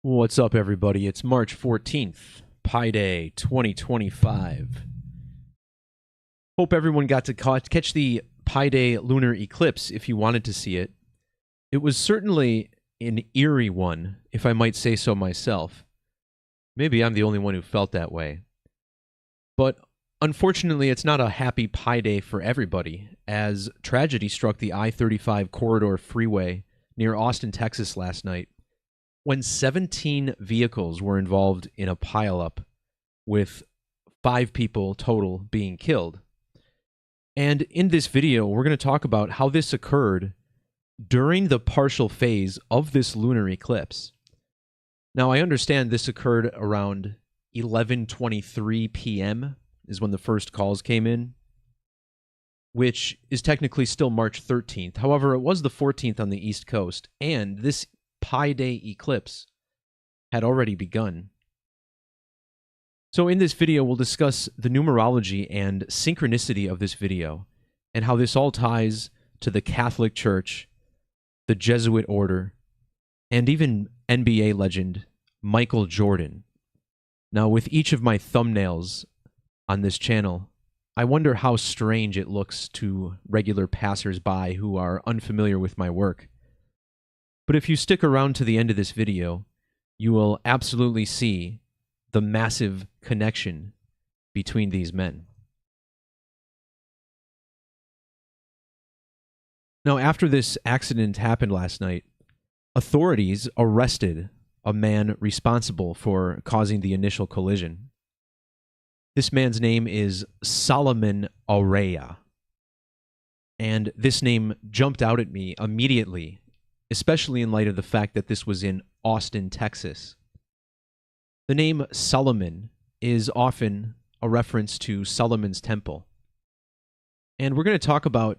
What's up, everybody? It's March 14th, Pi Day 2025. Hope everyone got to catch the Pi Day lunar eclipse if you wanted to see it. It was certainly an eerie one, if I might say so myself. Maybe I'm the only one who felt that way. But unfortunately, it's not a happy Pi Day for everybody, as tragedy struck the I-35 corridor freeway near Austin, Texas last night, when 17 vehicles were involved in a pileup, with 5 people total being killed. And in this video, we're going to talk about how this occurred during the partial phase of this lunar eclipse. Now, I understand this occurred around 11:23 p.m. is when the first calls came in, which is technically still March 13th. However, it was the 14th on the East Coast, and this Pi Day eclipse had already begun. So in this video, we'll discuss the numerology and synchronicity of this video, and how this all ties to the Catholic Church, the Jesuit order, and even NBA legend Michael Jordan. Now, with each of my thumbnails on this channel, I wonder how strange it looks to regular passers-by who are unfamiliar with my work. But if you stick around to the end of this video, you will absolutely see the massive connection between these men. Now, after this accident happened last night, authorities arrested a man responsible for causing the initial collision. This man's name is Solomon Aurea. And this name jumped out at me immediately, especially in light of the fact that this was in Austin, Texas. The name Solomon is often a reference to Solomon's Temple. And we're going to talk about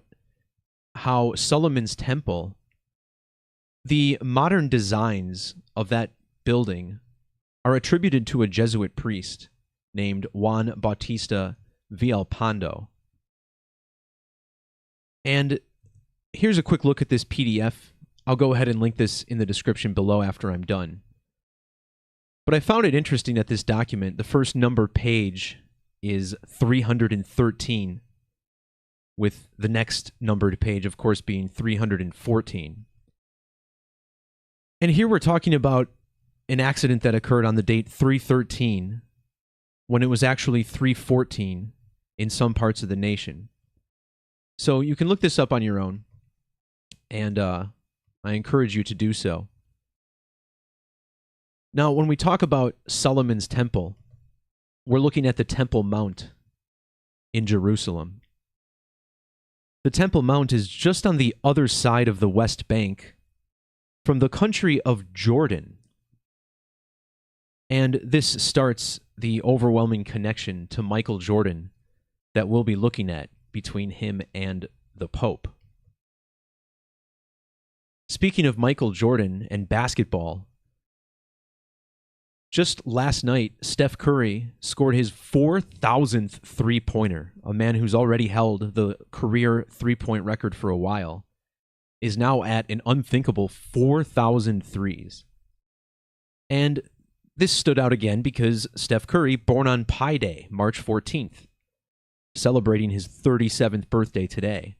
how Solomon's Temple, the modern designs of that building, are attributed to a Jesuit priest named Juan Bautista Villalpando. And here's a quick look at this PDF. I'll go ahead and link this in the description below after I'm done. But I found it interesting that this document, the first numbered page is 313, with the next numbered page, of course, being 314. And here we're talking about an accident that occurred on the date 313, when it was actually 314 in some parts of the nation. So you can look this up on your own, and I encourage you to do so. Now, when we talk about Solomon's Temple, we're looking at the Temple Mount in Jerusalem. The Temple Mount is just on the other side of the West Bank from the country of Jordan. And this starts the overwhelming connection to Michael Jordan that we'll be looking at between him and the Pope. Speaking of Michael Jordan and basketball, just last night, Steph Curry scored his 4,000th three-pointer. A man who's already held the career three-point record for a while is now at an unthinkable 4,000 threes. And this stood out again because Steph Curry, born on Pi Day, March 14th, celebrating his 37th birthday today.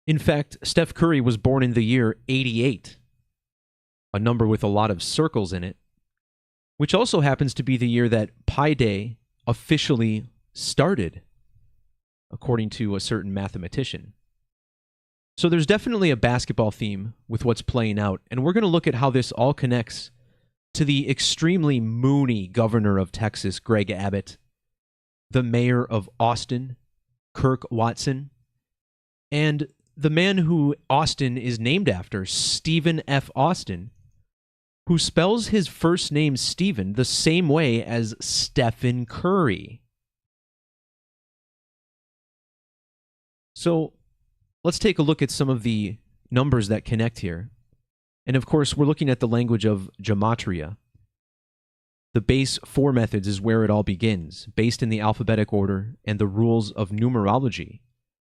In fact, Steph Curry was born in the year 88, a number with a lot of circles in it, which also happens to be the year that Pi Day officially started, according to a certain mathematician. So there's definitely a basketball theme with what's playing out, and we're going to look at how this all connects to the extremely moony governor of Texas, Greg Abbott, the mayor of Austin, Kirk Watson, and the man who Austin is named after, Stephen F. Austin, who spells his first name Stephen the same way as Stephen Curry. So let's take a look at some of the numbers that connect here. And of course, we're looking at the language of Gematria. The base 4 methods is where it all begins, based in the alphabetic order and the rules of numerology,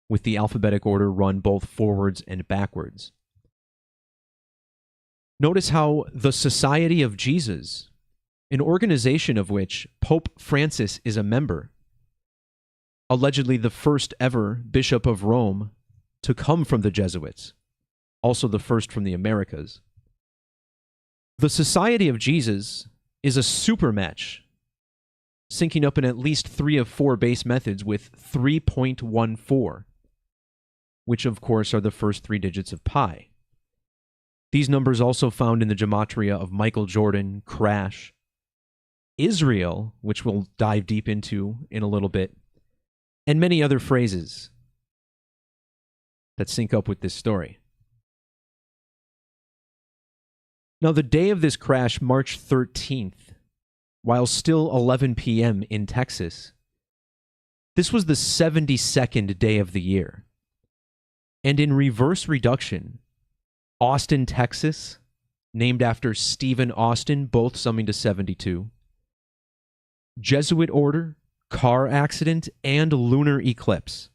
with the alphabetic order run both forwards and backwards. Notice how the Society of Jesus, an organization of which Pope Francis is a member, allegedly the first ever Bishop of Rome to come from the Jesuits, also the first from the Americas. The Society of Jesus is a supermatch, syncing up in at least 3 of 4 base methods with 3.14, which of course are the first 3 digits of pi. These numbers also found in the Gematria of Michael Jordan, Crash, Israel, which we'll dive deep into in a little bit, and many other phrases that sync up with this story. Now, the day of this crash, March 13th, while still 11 p.m. in Texas, this was the 72nd day of the year. And in reverse reduction, Austin, Texas, named after Stephen Austin, both summing to 72, Jesuit order, car accident, and lunar eclipse,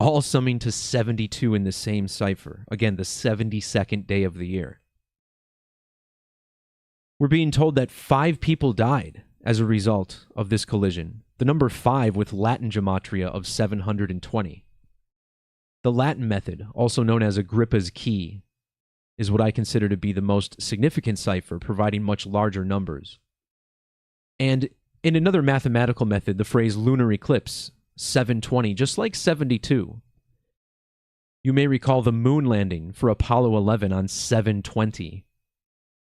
all summing to 72 in the same cipher. Again, the 72nd day of the year. We're being told that 5 people died as a result of this collision, the number 5 with Latin gematria of 720. The Latin method, also known as Agrippa's key, is what I consider to be the most significant cipher, providing much larger numbers. And in another mathematical method, the phrase lunar eclipse, 720, just like 72. You may recall the moon landing for Apollo 11 on 720,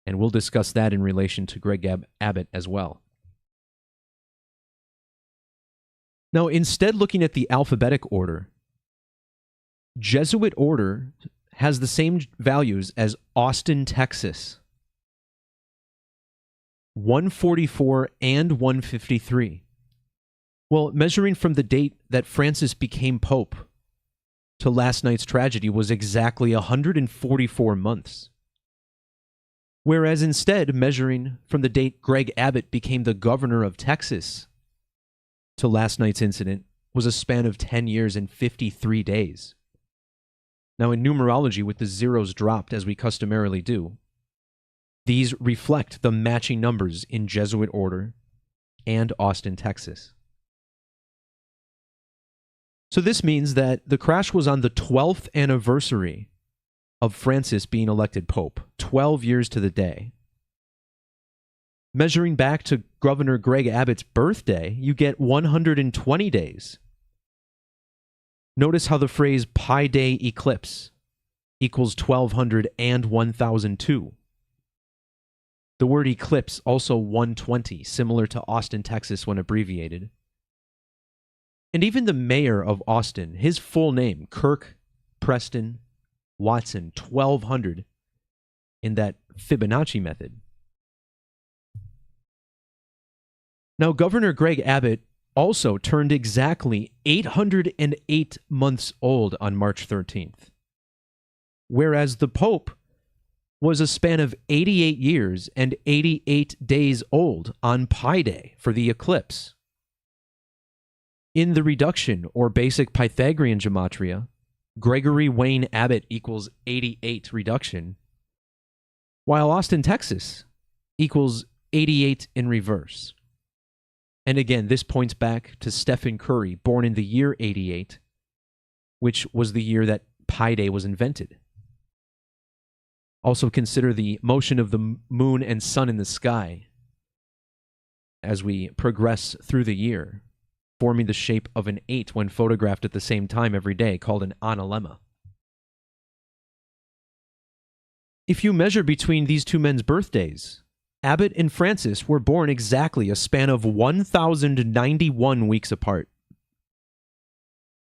and we'll discuss that in relation to Greg Abbott as well. Now, instead looking at the alphabetic order, Jesuit order has the same values as Austin, Texas, 144 and 153. Well, measuring from the date that Francis became Pope to last night's tragedy was exactly 144 months. Whereas instead, measuring from the date Greg Abbott became the governor of Texas to last night's incident was a span of 10 years and 53 days. Now, in numerology, with the zeros dropped, as we customarily do, these reflect the matching numbers in Jesuit order and Austin, Texas. So this means that the crash was on the 12th anniversary of Francis being elected Pope, 12 years to the day. Measuring back to Governor Greg Abbott's birthday, you get 120 days. Notice how the phrase Pi Day Eclipse equals 1200 and 1002. The word eclipse also 120, similar to Austin, Texas when abbreviated. And even the mayor of Austin, his full name, Kirk Preston Watson, 1200 in that Fibonacci method. Now, Governor Greg Abbott also turned exactly 808 months old on March 13th, whereas the Pope was a span of 88 years and 88 days old on Pi Day for the eclipse. In the reduction or basic Pythagorean gematria, Gregory Wayne Abbott equals 88 reduction, while Austin, Texas equals 88 in reverse. And again, this points back to Stephen Curry, born in the year 88, which was the year that Pi Day was invented. Also consider the motion of the moon and sun in the sky as we progress through the year, forming the shape of an 8 when photographed at the same time every day, called an analemma. If you measure between these two men's birthdays, Abbott and Francis were born exactly a span of 1,091 weeks apart.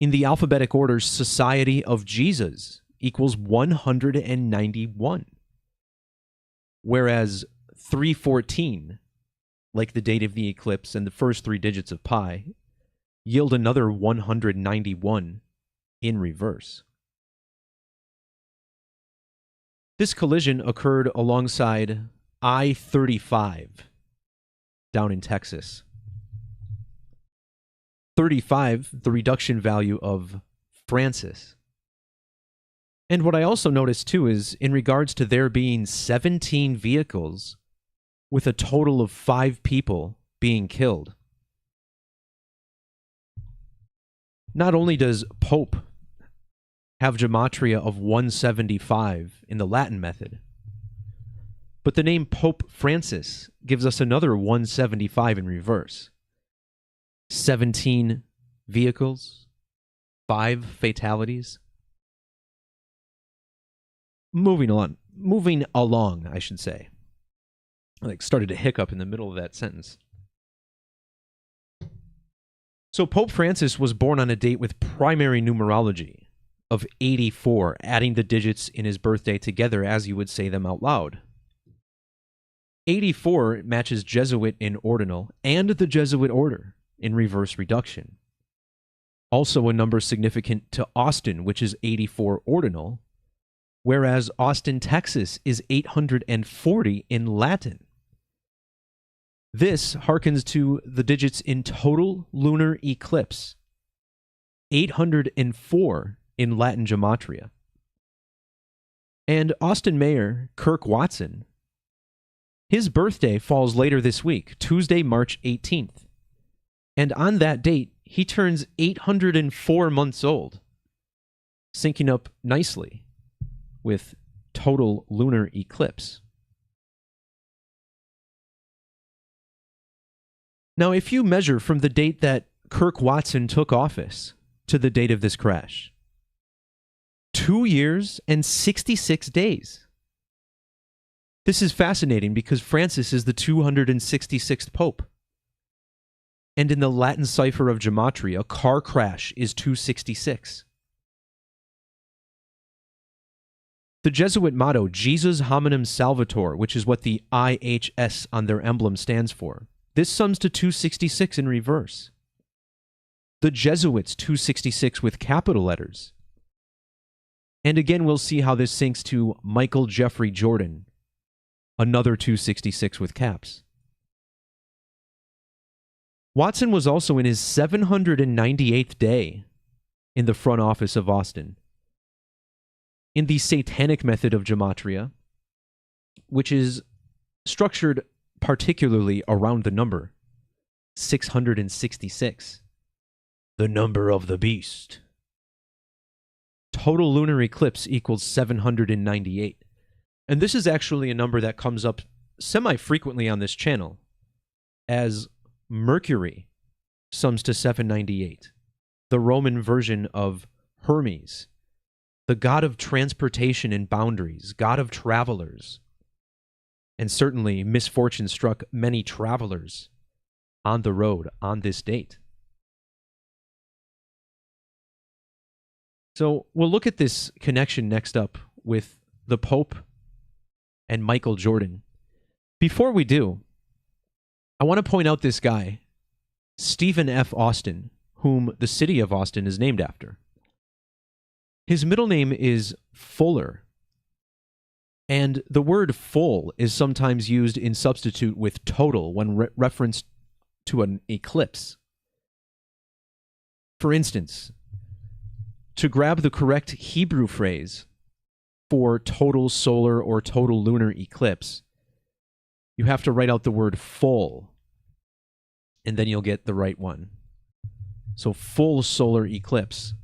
In the alphabetic order, Society of Jesus equals 191, whereas 314, like the date of the eclipse and the first 3 digits of pi, yield another 191 in reverse. This collision occurred alongside I-35 down in Texas. 35, the reduction value of Francis. And what I also noticed too is in regards to there being 17 vehicles with a total of 5 people being killed. Not only does Pope have Gematria of 175 in the Latin method, but the name Pope Francis gives us another 175 in reverse. 17 vehicles, 5 fatalities. Moving along, I should say. I started to hiccup in the middle of that sentence. So Pope Francis was born on a date with primary numerology of 84, adding the digits in his birthday together as you would say them out loud. 84 matches Jesuit in ordinal and the Jesuit order in reverse reduction. Also a number significant to Austin, which is 84 ordinal, whereas Austin, Texas is 840 in Latin. This harkens to the digits in total lunar eclipse, 804 in Latin Gematria. And Austin Mayor Kirk Watson, his birthday falls later this week, Tuesday, March 18th. And on that date, he turns 804 months old, syncing up nicely with total lunar eclipse. Now, if you measure from the date that Kirk Watson took office to the date of this crash, 2 years and 66 days. This is fascinating because Francis is the 266th Pope. And in the Latin cipher of Gematria, a car crash is 266. The Jesuit motto, Jesus Hominum Salvator, which is what the IHS on their emblem stands for, this sums to 266 in reverse. The Jesuits, 266 with capital letters. And again, we'll see how this syncs to Michael Jeffrey Jordan, another 266 with caps. Watson was also in his 798th day in the front office of Austin. In the satanic method of Gematria, which is structured particularly around the number 666, the number of the beast. Total lunar eclipse equals 798. And this is actually a number that comes up semi-frequently on this channel, as Mercury sums to 798, the Roman version of Hermes, the god of transportation and boundaries, god of travelers. And certainly misfortune struck many travelers on the road on this date. So we'll look at this connection next up with the Pope and Michael Jordan. Before we do, I want to point out this guy, Stephen F. Austin, whom the city of Austin is named after. His middle name is Fuller. And the word full is sometimes used in substitute with total when referenced to an eclipse. For instance, to grab the correct Hebrew phrase for total solar or total lunar eclipse, you have to write out the word full, and then you'll get the right one. So full solar eclipse.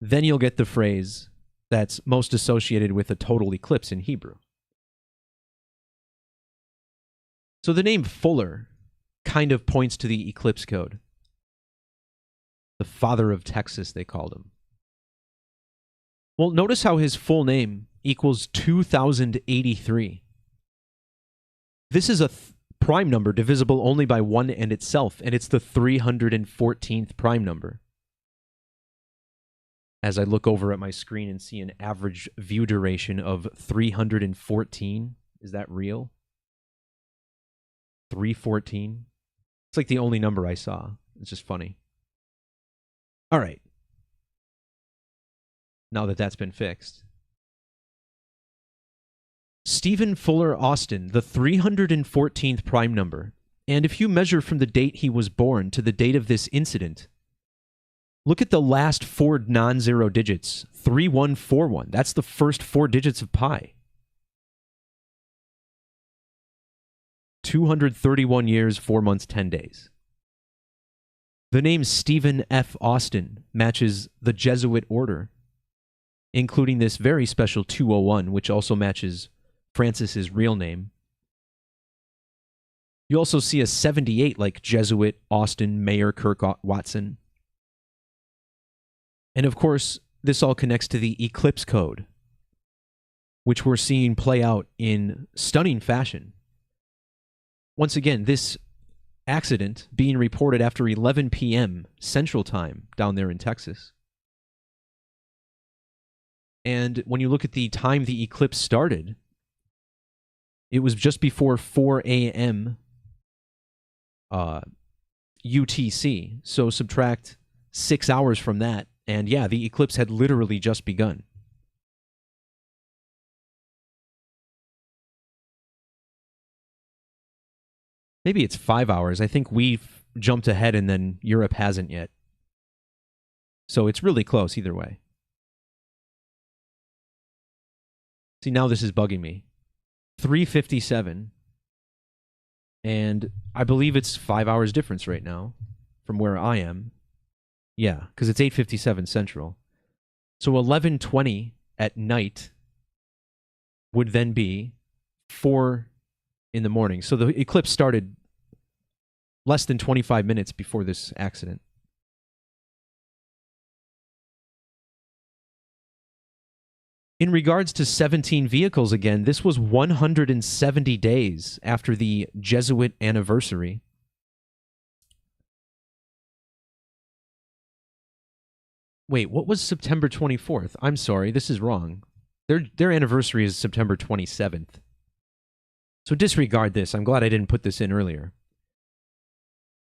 Then you'll get the phrase that's most associated with a total eclipse in Hebrew. So the name Fuller kind of points to the eclipse code. The father of Texas, they called him. Well, notice how his full name equals 2083. This is a prime number divisible only by 1 and itself, and it's the 314th prime number. As I look over at my screen and see an average view duration of 314. Is that real? 314? It's like the only number I saw. It's just funny. All right. Now that that's been fixed. Stephen Fuller Austin, the 314th prime number. And if you measure from the date he was born to the date of this incident, look at the last 4 non-zero digits, 3141. That's the first 4 digits of pi. 231 years, 4 months, 10 days. The name Stephen F. Austin matches the Jesuit order, including this very special 201, which also matches Francis's real name. You also see a 78 like Jesuit, Austin, Mayer, Kirk, Watson. And of course, this all connects to the Eclipse code, which we're seeing play out in stunning fashion. Once again, this accident being reported after 11 p.m. Central Time down there in Texas. And when you look at the time the eclipse started, it was just before 4 a.m. UTC. So subtract 6 hours from that, and yeah, the eclipse had literally just begun. Maybe it's 5 hours. I think we've jumped ahead and then Europe hasn't yet. So it's really close either way. See, now this is bugging me. 3:57. And I believe it's 5 hours difference right now from where I am. Yeah, because it's 8:57 Central. So 11:20 at night would then be 4 in the morning. So the eclipse started less than 25 minutes before this accident. In regards to 17 vehicles again, this was 170 days after the Jesuit anniversary. Wait, what was September 24th? I'm sorry, this is wrong. Their anniversary is September 27th. So disregard this. I'm glad I didn't put this in earlier.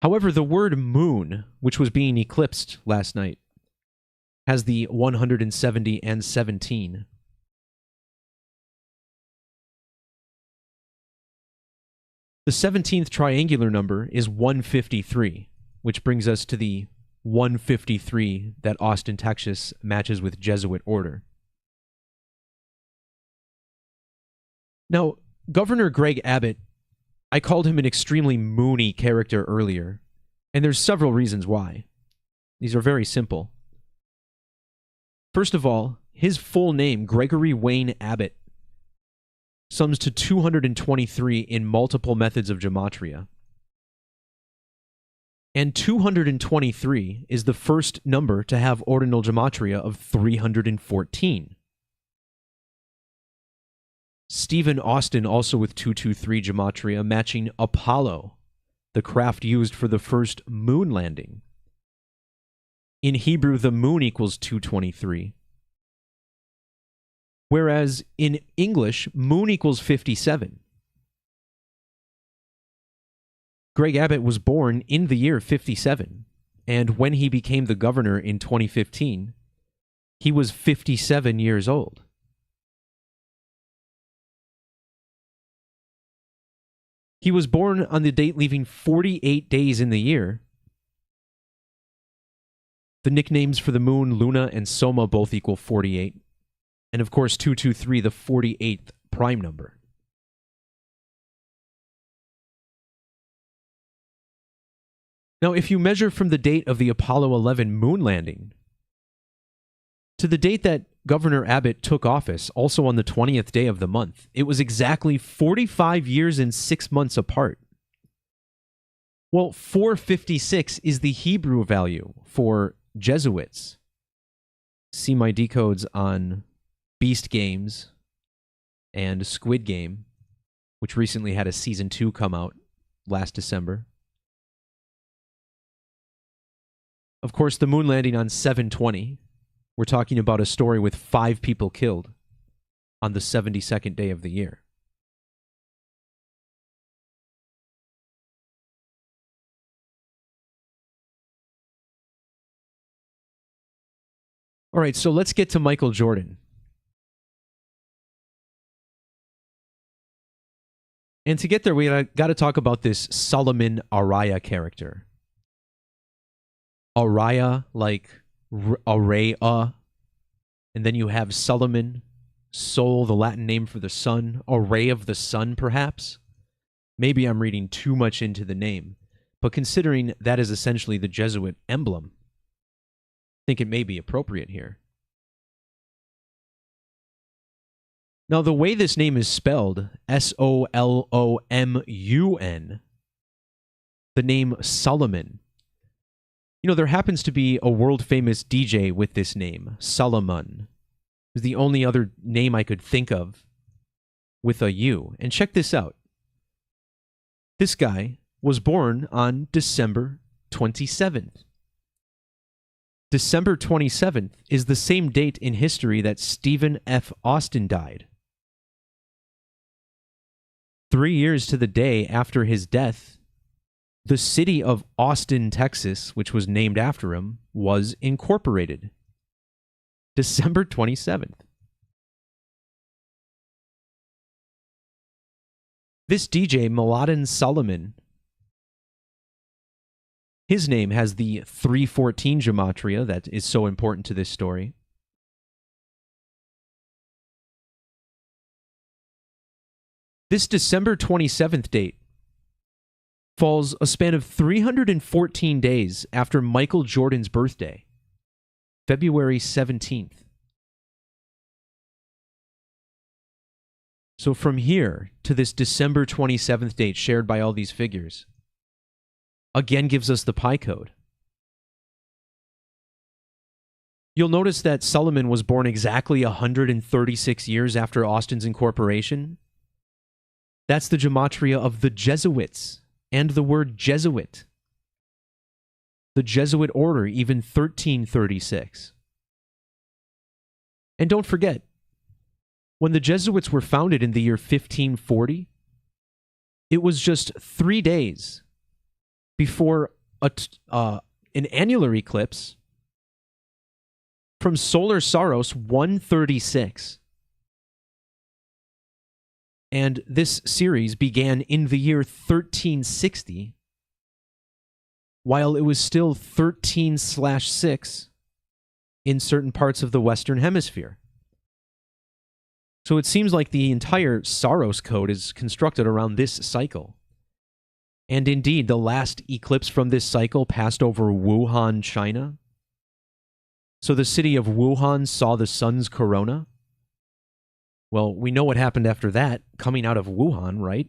However, the word moon, which was being eclipsed last night, has the 170 and 17. The 17th triangular number is 153, which brings us to the 153 that Austin, Texas matches with Jesuit order. Now, Governor Greg Abbott, I called him an extremely moony character earlier, and there's several reasons why. These are very simple. First of all, his full name, Gregory Wayne Abbott, sums to 223 in multiple methods of Gematria. And 223 is the first number to have ordinal Gematria of 314. Stephen Austin, also with 223 Gematria, matching Apollo, the craft used for the first moon landing. In Hebrew, the moon equals 223. Whereas in English, moon equals 57. Greg Abbott was born in the year 57, and when he became the governor in 2015, he was 57 years old. He was born on the date leaving 48 days in the year. The nicknames for the moon, Luna and Soma, both equal 48. And of course, 223, the 48th prime number. Now, if you measure from the date of the Apollo 11 moon landing to the date that Governor Abbott took office, also on the 20th day of the month, it was exactly 45 years and 6 months apart. Well, 456 is the Hebrew value for Jesuits. See my decodes on Beast Games and Squid Game, which recently had a season 2 come out last December. Of course, the moon landing on 7/20, we're talking about a story with 5 people killed on the 72nd day of the year. All right, so let's get to Michael Jordan. And to get there, we got to talk about this Solomon Araya character. Araya, like Araya, And then you have Solomon, Sol, the Latin name for the sun, a ray of the sun, perhaps. Maybe I'm reading too much into the name, but considering that is essentially the Jesuit emblem, I think it may be appropriate here. Now, the way this name is spelled, Solomun, the name Solomon, there happens to be a world-famous DJ with this name, Solomon. Is the only other name I could think of with a U. And check this out. This guy was born on December 27th. December 27th is the same date in history that Stephen F. Austin died. 3 years to the day after his death, the city of Austin, Texas, which was named after him, was incorporated. December 27th. This DJ, Mladen Solomon, his name has the 314 Gematria that is so important to this story. This December 27th date falls a span of 314 days after Michael Jordan's birthday, February 17th. So from here to this December 27th date shared by all these figures, again gives us the pi code. You'll notice that Solomon was born exactly 136 years after Austin's incorporation. That's the gematria of the Jesuits and the word Jesuit. The Jesuit order, even 1336. And don't forget, when the Jesuits were founded in the year 1540, it was just 3 days before an annular eclipse from Solar Saros 136. And this series began in the year 1360, while it was still 13/6 in certain parts of the Western Hemisphere. So it seems like the entire Saros code is constructed around this cycle. And indeed, the last eclipse from this cycle passed over Wuhan, China. So the city of Wuhan saw the sun's corona. Well, we know what happened after that, coming out of Wuhan, right?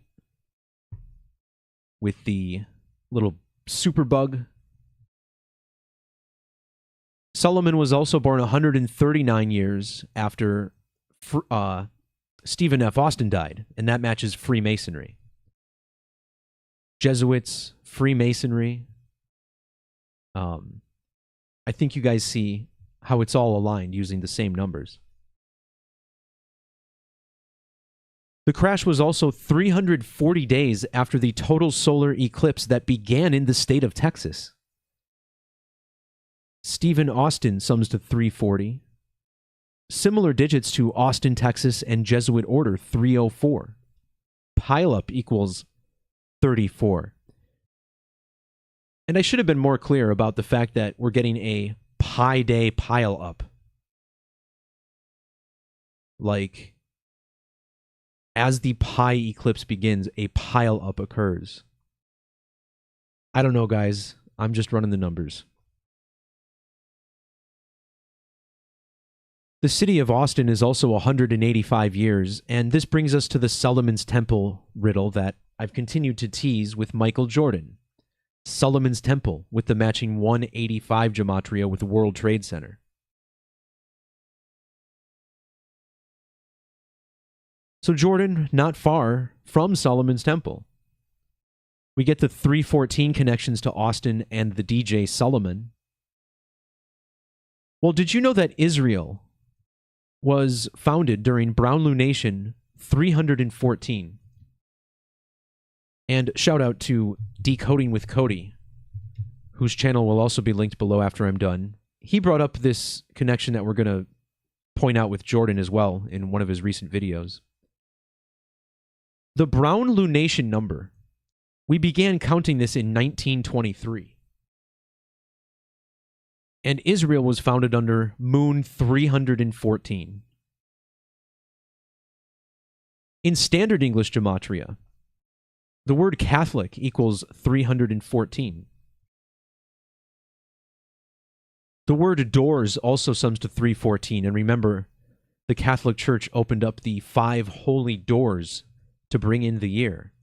With the little superbug. Solomon was also born 139 years after Stephen F. Austin died, and that matches Freemasonry. Jesuits, Freemasonry. I think you guys see how it's all aligned using the same numbers. The crash was also 340 days after the total solar eclipse that began in the state of Texas. Stephen Austin sums to 340. Similar digits to Austin, Texas, and Jesuit order 304. Pileup equals 34. And I should have been more clear about the fact that we're getting a pi day pileup. Like, as the pi eclipse begins, a pileup occurs. I don't know, guys. I'm just running the numbers. The city of Austin is also 185 years, and this brings us to the Solomon's Temple riddle that I've continued to tease with Michael Jordan. Solomon's Temple with the matching 185 gematria with the World Trade Center. So Jordan, not far from Solomon's Temple. We get the 314 connections to Austin and the DJ Solomon. Well, did you know that Israel was founded during Brown Lunation 314? And shout out to Decoding with Cody, whose channel will also be linked below after I'm done. He brought up this connection that we're going to point out with Jordan as well in one of his recent videos. The Brown Lunation number, we began counting this in 1923. and Israel was founded under moon 314. In standard English gematria, the word Catholic equals 314. The word doors also sums to 314, and remember, the Catholic Church opened up the 5 holy doors to bring in the year.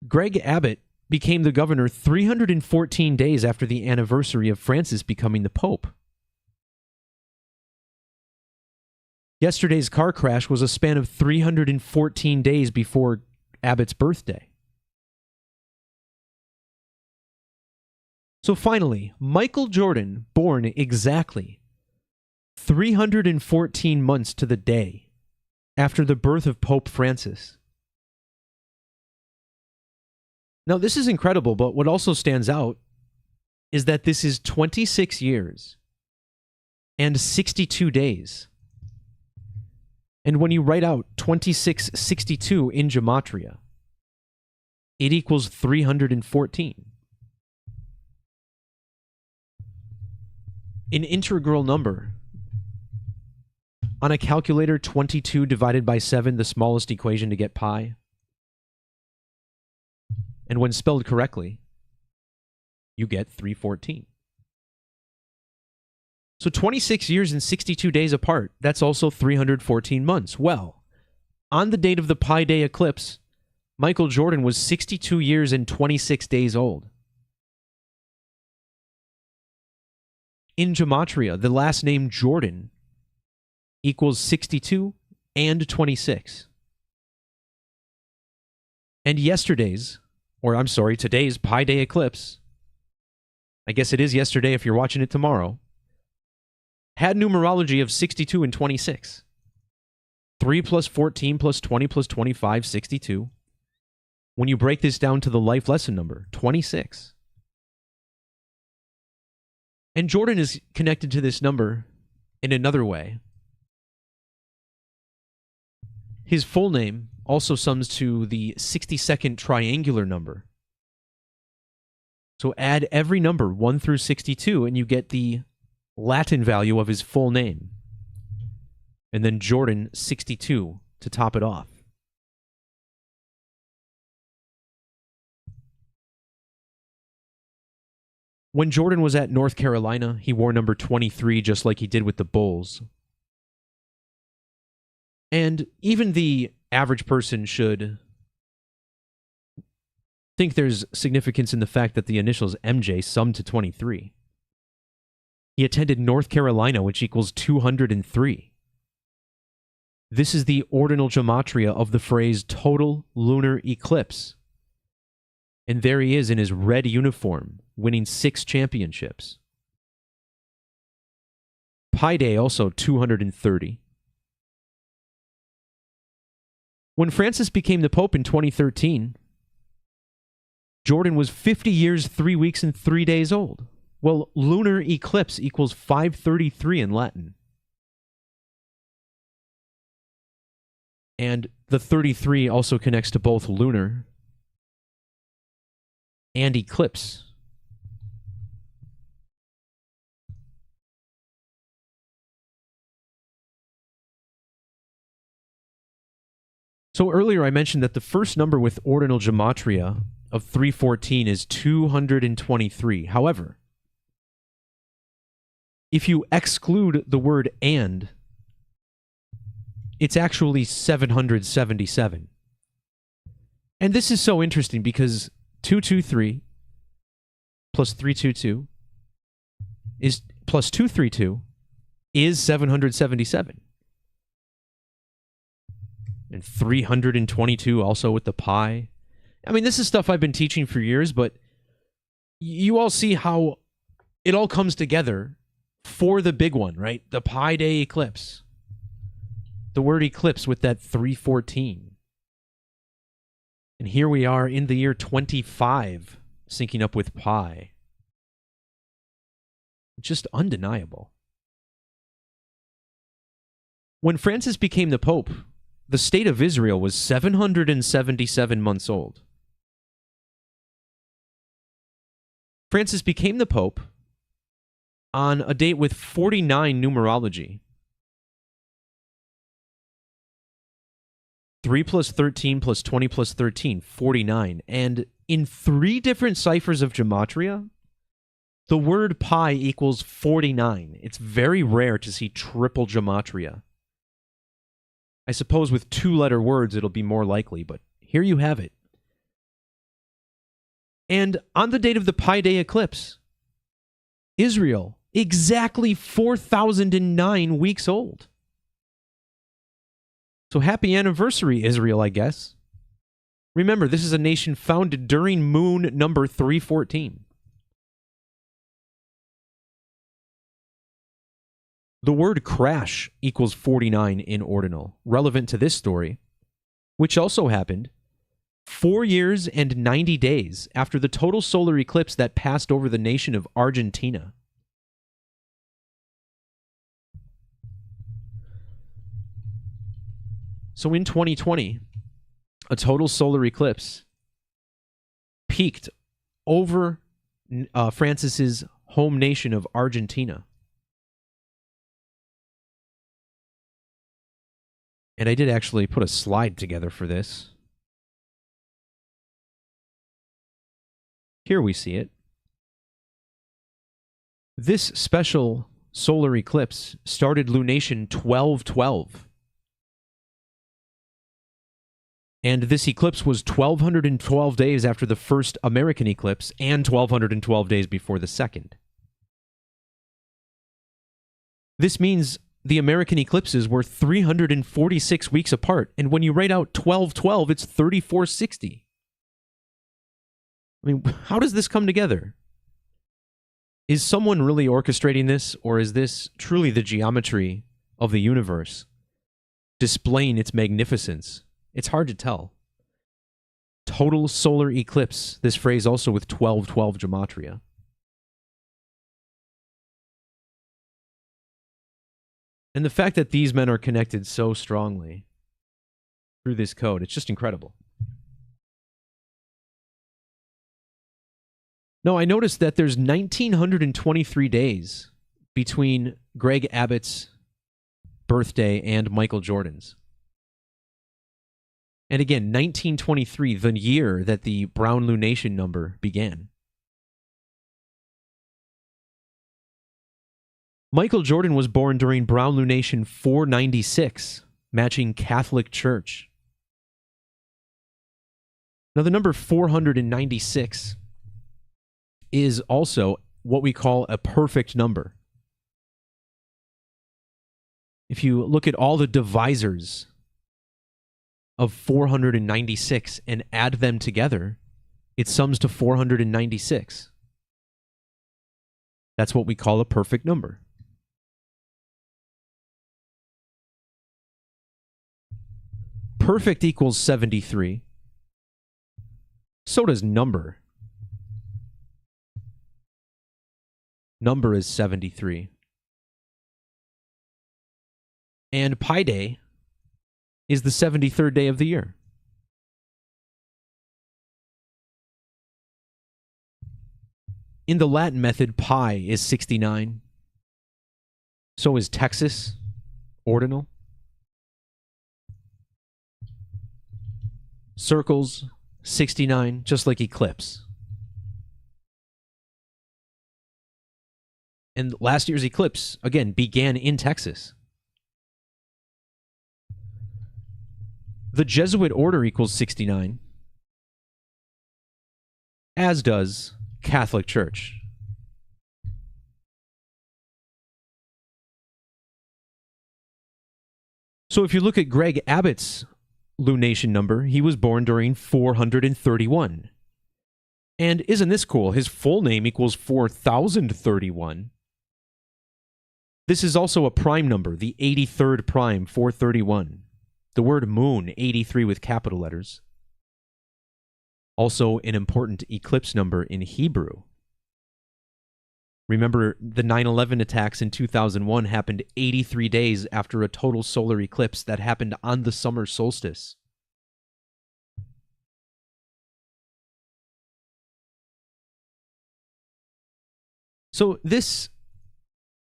Greg Abbott became the governor 314 days after the anniversary of Francis becoming the Pope. Yesterday's car crash was a span of 314 days before Abbott's birthday. So finally, Michael Jordan, born exactly 314 months to the day after the birth of Pope Francis. Now, this is incredible, but what also stands out is that this is 26 years and 62 days. And when you write out 2662 in gematria, it equals 314. An integral number. On a calculator, 22 divided by 7, the smallest equation to get pi. And when spelled correctly, you get 314. So 26 years and 62 days apart, that's also 314 months. Well, on the date of the Pi Day eclipse, Michael Jordan was 62 years and 26 days old. In gematria, the last name Jordan equals 62 and 26. And today's Pi Day eclipse, I guess it is yesterday if you're watching it tomorrow, had numerology of 62 and 26. 3 plus 14 plus 20 plus 25, 62. When you break this down to the life lesson number, 26. And Jordan is connected to this number in another way. His full name also sums to the 62nd triangular number. So add every number 1 through 62 and you get the Latin value of his full name. And then Jordan 62 to top it off. When Jordan was at North Carolina, he wore number 23 just like he did with the Bulls. And even the average person should think there's significance in the fact that the initials MJ sum to 23. He attended North Carolina, which equals 203. This is the ordinal gematria of the phrase total lunar eclipse. And there he is in his red uniform, winning 6 championships. Pi Day also 230. When Francis became the Pope in 2013, Jordan was 50 years, 3 weeks, and 3 days old. Well, lunar eclipse equals 533 in Latin. And the 33 also connects to both lunar and eclipse. So earlier I mentioned that the first number with ordinal gematria of 314 is 223. However, if you exclude the word and, it's actually 777. And this is so interesting because 223 plus 322 is plus 232 is 777. And 322 also with the pi. I mean, this is stuff I've been teaching for years, but you all see how it all comes together for the big one, right? The Pi Day eclipse. The word eclipse with that 314. And here we are in the year 25, syncing up with pi. Just undeniable. When Francis became the Pope, the state of Israel was 777 months old. Francis became the Pope on a date with 49 numerology. 3 plus 13 plus 20 plus 13, 49. And in 3 different ciphers of Gematria, the word pi equals 49. It's very rare to see triple Gematria. I suppose with 2-letter words it'll be more likely, but here you have it. And on the date of the Pi Day eclipse, Israel, exactly 4,009 weeks old. So happy anniversary, Israel, I guess. Remember, this is a nation founded during moon number 314. The word crash equals 49 in ordinal, relevant to this story, which also happened 4 years and 90 days after the total solar eclipse that passed over the nation of Argentina. So in 2020, a total solar eclipse peaked over Francis's home nation of Argentina. And I did actually put a slide together for this. Here we see it. This special solar eclipse started lunation 1212. And this eclipse was 1,212 days after the first American eclipse and 1,212 days before the second. This means the American eclipses were 346 weeks apart, and when you write out 1212, it's 3460. I mean, how does this come together? Is someone really orchestrating this, or is this truly the geometry of the universe displaying its magnificence? It's hard to tell. Total solar eclipse, this phrase also with 1212 gematria. And the fact that these men are connected so strongly through this code, it's just incredible. No, I noticed that there's 1,923 days between Greg Abbott's birthday and Michael Jordan's. And again, 1923, the year that the Brown lunation number began. Michael Jordan was born during Brown lunation 496, matching Catholic Church. Now, the number 496 is also what we call a perfect number. If you look at all the divisors of 496 and add them together, it sums to 496. That's what we call a perfect number. Perfect equals 73. So does number. Number is 73. And Pi Day is the 73rd day of the year. In the Latin method, pi is 69. So is Texas, ordinal. Circles, 69, just like eclipse. And last year's eclipse, again, began in Texas. The Jesuit order equals 69, as does Catholic Church. So if you look at Greg Abbott's lunation number, he was born during 431. And isn't this cool? His full name equals 4031. This is also a prime number, the 83rd prime, 431. The word moon, 83 with capital letters. Also an important eclipse number in Hebrew. Remember, the 9/11 attacks in 2001 happened 83 days after a total solar eclipse that happened on the summer solstice. So this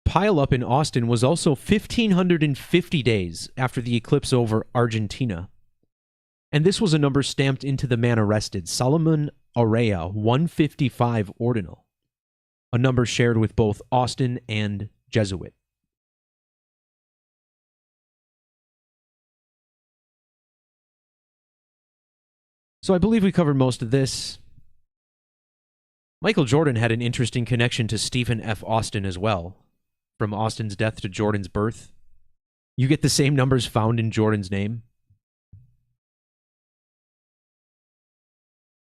pileup in Austin was also 1,550 days after the eclipse over Argentina. And this was a number stamped into the man arrested, Solomon Araya, 155 ordinal, a number shared with both Austin and Jesuit. So I believe we covered most of this. Michael Jordan had an interesting connection to Stephen F. Austin as well. From Austin's death to Jordan's birth, you get the same numbers found in Jordan's name.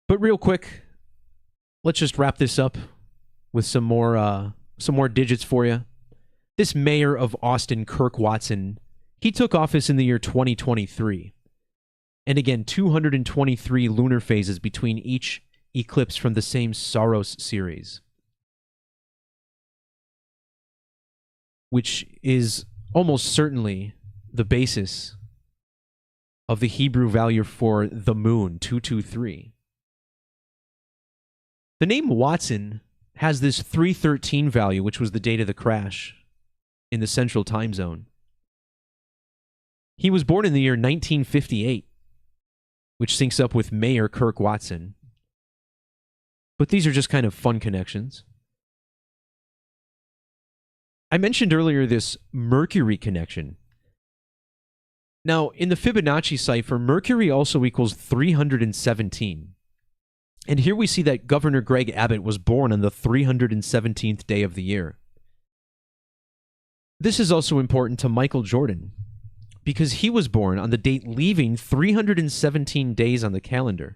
But real quick, let's just wrap this up with some more digits for you. This mayor of Austin, Kirk Watson, he took office in the year 2023. And again, 223 lunar phases between each eclipse from the same Saros series, which is almost certainly the basis of the Hebrew value for the moon, 223. The name Watson has this 313 value, which was the date of the crash in the Central Time Zone. He was born in the year 1958, which syncs up with Mayor Kirk Watson. But these are just kind of fun connections. I mentioned earlier this Mercury connection. Now, in the Fibonacci cipher, Mercury also equals 317. And here we see that Governor Greg Abbott was born on the 317th day of the year. This is also important to Michael Jordan, because he was born on the date leaving 317 days on the calendar.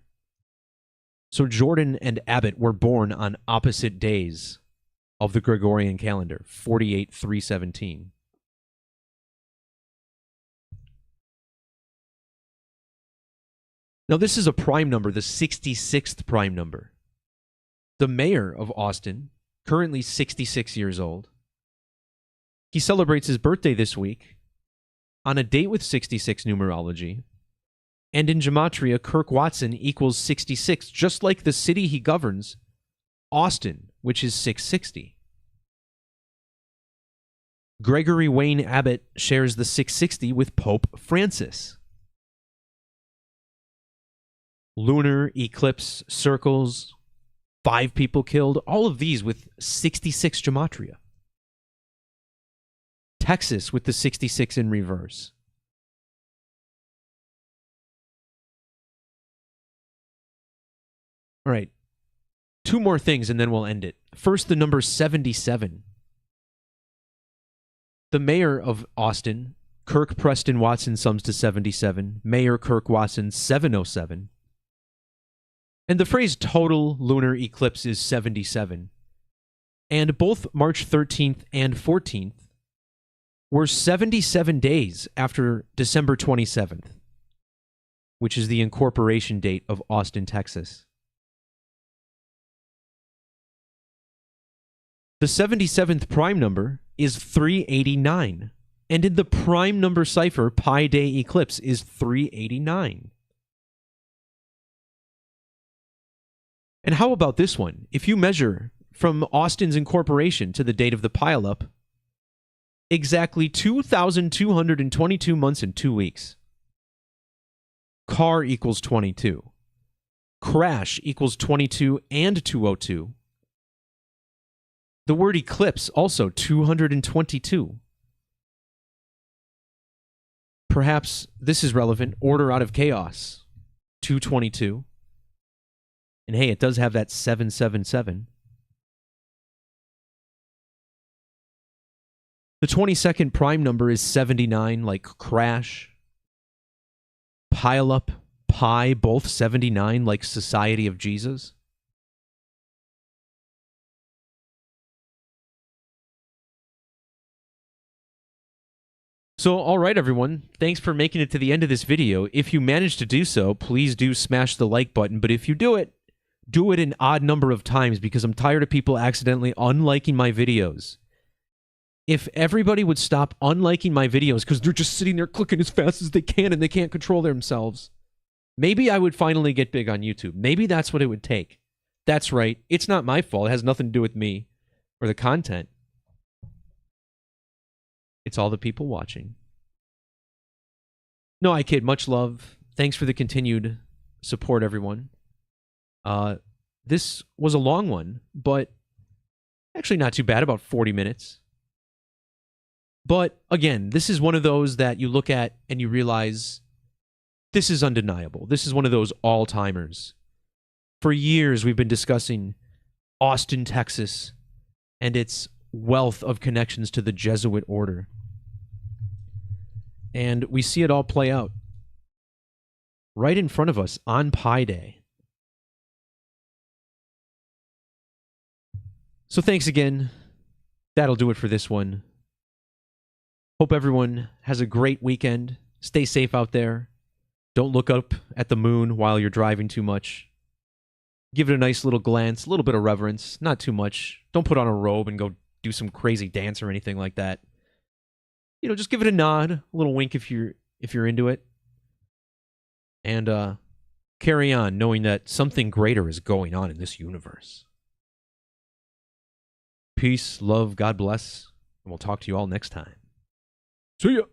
So Jordan and Abbott were born on opposite days of the Gregorian calendar, 48-317. Now, this is a prime number, the 66th prime number. The mayor of Austin, currently 66 years old, he celebrates his birthday this week on a date with 66 numerology. And in Gematria, Kirk Watson equals 66, just like the city he governs, Austin, which is 660. Gregory Wayne Abbott shares the 660 with Pope Francis. Lunar, eclipse, circles, 5 people killed, all of these with 66 Gematria. Texas with the 66 in reverse. All right, 2 more things and then we'll end it. First, the number 77. The mayor of Austin, Kirk Preston Watson, sums to 77. Mayor Kirk Watson, 707. And the phrase total lunar eclipse is 77. And both March 13th and 14th were 77 days after December 27th, which is the incorporation date of Austin, Texas. The 77th prime number is 389, and in the prime number cipher, Pi Day eclipse is 389. And how about this one? If you measure from Austin's incorporation to the date of the pileup, exactly 2,222 months and 2 weeks. Car equals 22. Crash equals 22 and 202. The word eclipse also 222. Perhaps this is relevant. Order out of chaos, 222. And hey, it does have that 777. The 22nd prime number is 79, like crash. Pile up, pi, both 79, like Society of Jesus. So, all right, everyone. Thanks for making it to the end of this video. If you managed to do so, please do smash the like button. But if you do it an odd number of times, because I'm tired of people accidentally unliking my videos. If everybody would stop unliking my videos because they're just sitting there clicking as fast as they can and they can't control themselves, maybe I would finally get big on YouTube. Maybe that's what it would take. That's right. It's not my fault. It has nothing to do with me or the content. It's all the people watching. No, I kid. Much love. Thanks for the continued support, everyone. This was a long one, but actually not too bad, about 40 minutes. But again, this is one of those that you look at and you realize this is undeniable. This is one of those all-timers. For years, we've been discussing Austin, Texas, and its wealth of connections to the Jesuit order. And we see it all play out right in front of us on Pi Day. So thanks again. That'll do it for this one. Hope everyone has a great weekend. Stay safe out there. Don't look up at the moon while you're driving too much. Give it a nice little glance, a little bit of reverence, not too much. Don't put on a robe and go do some crazy dance or anything like that. You know, just give it a nod, a little wink if you're into it. And carry on knowing that something greater is going on in this universe. Peace, love, God bless, and we'll talk to you all next time. See ya!